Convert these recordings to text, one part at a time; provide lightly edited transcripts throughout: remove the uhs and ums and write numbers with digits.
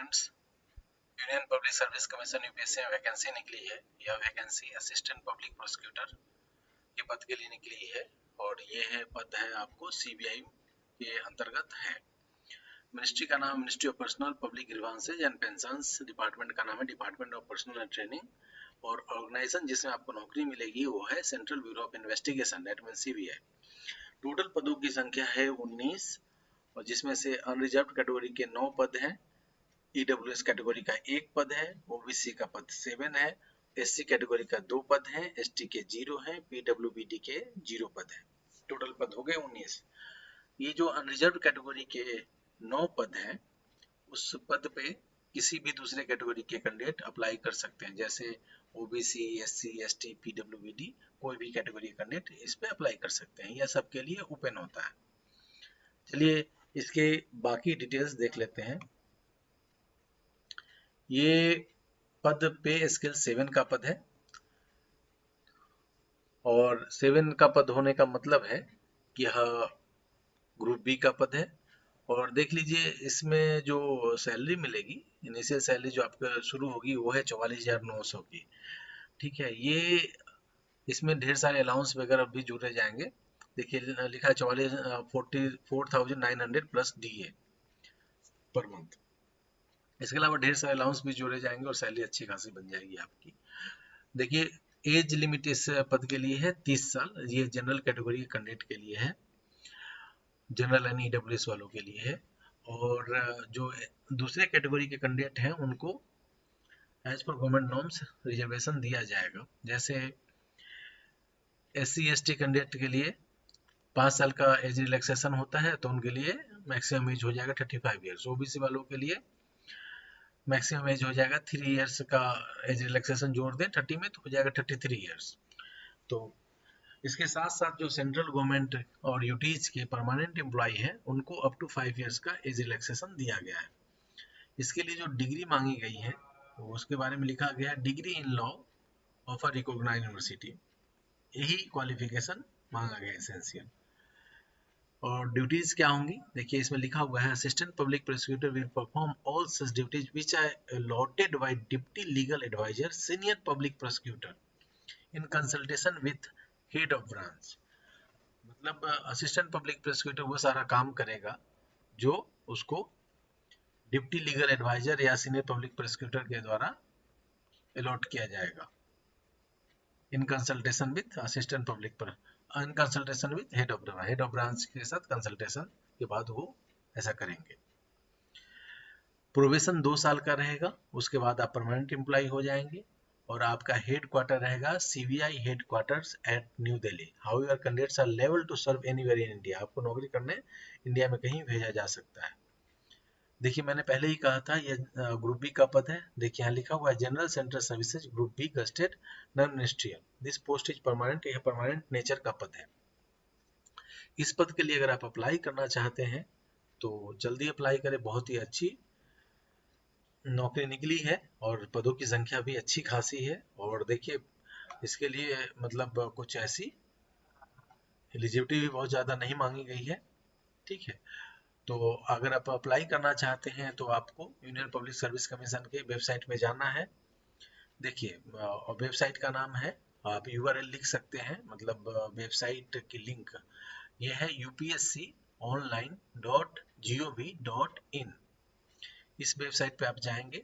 Friends, union public service commission UPSC में vacancy निकली है। यह वैकेंसी असिस्टेंट पब्लिक प्रोसिक्यूटर के पद के लिए निकली है और ये है पद है आपको सीबीआई के अंतर्गत है। मिनिस्ट्री का नाम ministry of personnel public grievances and pensions, department का नाम है department of personal and training, और ऑर्गेनाइजेशन जिसमें आपको नौकरी मिलेगी वो है central bureau of investigation, that means CBI. Total पदों की संख्या है 19 और जिसमें से अनरिजर्व कैटेगरी के 9 पद हैं, ईडब्ल्यूएस कैटेगरी का 1 पद है, ओबीसी का पद 7 है, एससी कैटेगरी का 2 पद हैं, एसटी के 0 हैं, पीडब्ल्यूबीडी के 0 पद हैं। टोटल पद हो गए 19। ये जो अनरिजर्व कैटेगरी के 9 पद हैं, उस पद पे किसी भी दूसरे कैटेगरी के कैंडिडेट अप्लाई कर सकते हैं, जैसे ओबीसी, एससी, एसटी, पीडब्ल्यूबीडी, कोई भी कैटेगरी कैंडिडेट इस पे अप्लाई कर सकते हैं। यह सबके लिए ओपन होता है। चलिए इसके बाकी डिटेल्स देख लेते हैं। ये पद पे स्केल 7 का पद है और 7 का पद होने का मतलब है कि यह ग्रुप बी का पद है। और देख लीजिए इसमें जो सैलरी मिलेगी, इनिशियल सैलरी जो आपका शुरू होगी वो है 44,900 की। ठीक है, ये इसमें ढेर सारे अलाउंस वगैरह भी जुड़े जाएंगे। देखिए लिखा है 44,900 प्लस डीए पर मंथ। इसके अलावा ढेर सारे अलाउंस भी जोड़े जाएंगे और सैलरी अच्छी खासी बन जाएगी आपकी। देखिए एज लिमिट इस पद के लिए है 30 साल। ये जनरल कैटेगरी के कैंडिडेट के लिए है, जनरल एंड ईडब्ल्यूएस वालों के लिए है। और जो दूसरे कैटेगरी के कैंडिडेट हैं उनको as per government norms reservation दिया जाएगा। जैसे एससी एसटी कैंडिडेट के लिए 5 साल का एज रिलैक्सेशन होता है, तो उनके लिए मैक्सिमम एज हो जाएगा 35 ईयर्स। ओबीसी वालों के लिए मैक्सिमम एज हो जाएगा 3 ईयर्स का एज रिलैक्सेशन जोड़ दें 30 में तो हो जाएगा 33 ईयर्स। तो इसके साथ साथ जो सेंट्रल गवर्नमेंट और यूटीज के परमानेंट एम्प्लॉय हैं उनको अप टू 5 ईयर्स का एज रिलैक्सेशन दिया गया है। इसके लिए जो डिग्री मांगी गई है वो उसके बारे में लिखा गया है, degree in law of a recognized university. यही क्वालिफिकेशन मांगा गया एसेंशियल। और ड्यूटीज क्या होंगी, देखिए इसमें लिखा हुआ है assistant public prosecutor will perform all such duties which are allotted by deputy legal adviser senior public prosecutor in consultation with head of branch. मतलब असिस्टेंट पब्लिक प्रोसिक्यूटर वो सारा काम करेगा जो उसको डिप्टी लीगल एडवाइजर या सीनियर पब्लिक प्रोसिक्यूटर के द्वारा अलॉट किया जाएगा, in consultation with assistant public पर in consultation with head of branch के साथ कंसल्टेशन के बाद वो ऐसा करेंगे। प्रोबेशन 2 साल का रहेगा, उसके बाद आप परमानेंट एम्प्लॉय हो जाएंगे और आपका हेड क्वार्टर रहेगा CBI headquarters at New Delhi. However candidates are लेवल to serve anywhere in India. आपको नौकरी करने इंडिया में कहीं भेजा जा सकता है। देखिए मैंने पहले ही कहा था ये ग्रुप बी का पद है। देखिए यहाँ लिखा हुआ है general central services group B gazetted non ministerial, this post is permanent. यह परमानेंट नेचर का पद है। इस पद के लिए अगर आप अप्लाई करना चाहते हैं तो जल्दी अप्लाई करें, बहुत ही अच्छी नौकरी निकली है और पदों की संख्या भी अच्छी खासी है। और देखिए इसके लिए मतलब कुछ ऐसी एलिजिबिलिटी भी बहुत ज़्यादा नहीं मांगी गई है। ठीक है, तो अगर आप अप्लाई करना चाहते हैं तो आपको यूनियन पब्लिक सर्विस कमीशन के वेबसाइट में जाना है। देखिए वेबसाइट का नाम है, आप यूआरएल लिख सकते हैं, मतलब वेबसाइट की लिंक ये है upsconline.gov.in। इस वेबसाइट पे आप जाएंगे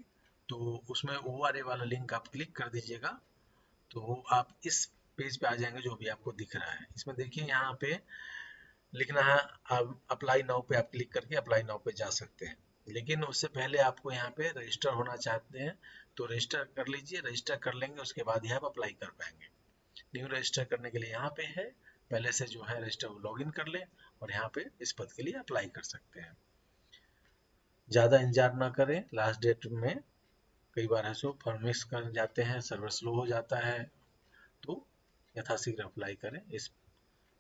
तो उसमें ORA वाला लिंक आप क्लिक कर दीजिएगा तो आप इस पेज पे आ जाएंगे जो भी आपको दिख रहा है। इसमें देखिए यहाँ पे लिखना है, आप अप्लाई नाउ पे आप क्लिक करके अप्लाई नाउ पे जा सकते हैं। लेकिन उससे पहले आपको यहाँ पे रजिस्टर होना चाहते हैं तो रजिस्टर कर लीजिए। रजिस्टर कर लेंगे उसके बाद ही आप अप्लाई कर पाएंगे। न्यू रजिस्टर करने के लिए यहाँ पे है, पहले से जो है रजिस्टर लॉगिन कर लें और यहाँ पे इस पद के लिए अप्लाई कर सकते हैं। ज़्यादा इंतजार ना करें, लास्ट डेट में कई बार ऐसे फॉर्म मिस कर जाते हैं, सर्वर स्लो हो जाता है, तो यथाशीघ्र अप्लाई करें। इस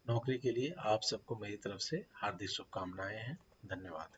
नौकरी के लिए आप सबको मेरी तरफ से हार्दिक शुभकामनाएं हैं। धन्यवाद।